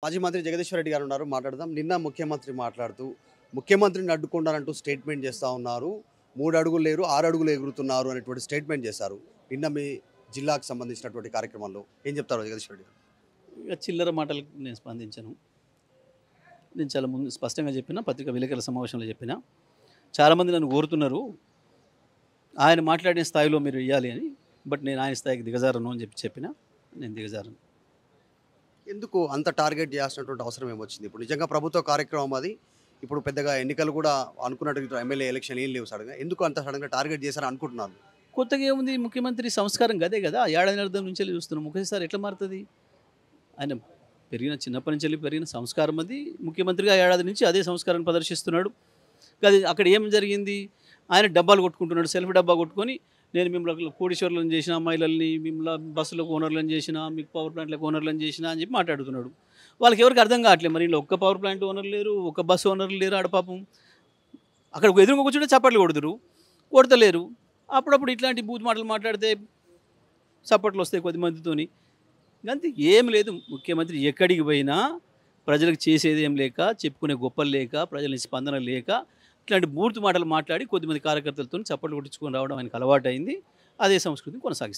మాజీ మంత్రి జగదీశ్వర్ రెడ్డి గారు ఉన్నారు. మాట్లాడదాం. నిన్న ముఖ్యమంత్రి మాట్లాడుతూ, ముఖ్యమంత్రిని అడ్డుకున్నారంటూ స్టేట్మెంట్ చేస్తా ఉన్నారు. 3 అడుగులు లేరు, 6 అడుగులు ఎగురుతున్నారు అనేటువంటి స్టేట్మెంట్ చేశారు. నిన్న మీ జిల్లాకు సంబంధించినటువంటి కార్యక్రమంలో ఏం చెప్తారు జగదీశ్వర్ రెడ్డి గారు? ఇక చిల్లర మాటలకు నేను స్పందించను. నేను చాలా ముందు స్పష్టంగా చెప్పిన, పత్రికా విలేకరుల సమావేశంలో చెప్పిన. చాలామంది నన్ను కోరుతున్నారు, ఆయన మాట్లాడిన స్థాయిలో మీరు ఇవ్వాలి అని. బట్ నేను ఆయన స్థాయికి దిగజారను అని చెప్పిన. నేను దిగజారను. ఎందుకు అంత టార్గెట్ చేయాల్సినటువంటి అవసరం ఏమొచ్చింది? ఇప్పుడు నిజంగా ప్రభుత్వ కార్యక్రమం అది. ఇప్పుడు పెద్దగా ఎన్నికలు కూడా అనుకున్నట్టు ఎమ్మెల్యే ఎలక్షన్ ఏం లేవు సడన్గా. ఎందుకు అంత సడన్గా టార్గెట్ చేశారని అనుకుంటున్నారు? కొత్తగా ఏముంది, ముఖ్యమంత్రి సంస్కారం గదే కదా, ఏడాది అర్థం నుంచి చూస్తున్నాం. ఒకేసారి ఎట్లా మారుతుంది? ఆయన చిన్నప్పటి నుంచి పెరిగిన సంస్కారం అది. ముఖ్యమంత్రిగా ఏడాది నుంచి అదే సంస్కారాన్ని ప్రదర్శిస్తున్నాడు. అది అక్కడ ఏం జరిగింది? ఆయన డబ్బాలు కొట్టుకుంటున్నాడు, సెల్ఫ్ డబ్బా కొట్టుకొని, నేను మిమ్మల్ని కోటీశ్వర్లను చేసిన, మహిళల్ని మిమ్మల్ని బస్సులకు ఓనర్లను చేసిన, మీకు పవర్ ప్లాంట్లకు ఓనర్లను చేసిన అని చెప్పి మాట్లాడుతున్నాడు. వాళ్ళకి ఎవరికి అర్థం కావట్లేదు. మరి ఇలా ఒక్క పవర్ ప్లాంట్ ఓనర్ లేరు, ఒక్క బస్సు ఓనర్లు లేరు. ఆడ పాపం అక్కడ ఎదురుగా కూర్చుంటే చప్పట్లు కొడతలేరు. అప్పుడప్పుడు ఇట్లాంటి బూత్ మాటలు మాట్లాడితే చప్పట్లు వస్తాయి కొద్దిమందితోని. అంతే, ఏం లేదు. ముఖ్యమంత్రి ఎక్కడికి పోయినా ప్రజలకు చేసేది ఏం లేక, చెప్పుకునే గొప్పలు లేక, ప్రజల స్పందన లేక, ఇట్లాంటి బూర్తు మాటలు మాట్లాడి కొద్దిమంది కార్యకర్తలతో చప్పట్లు కొట్టించుకొని రావడం ఆయనకు అలవాటైంది. అదే సంస్కృతిని కొనసాగిస్తారు.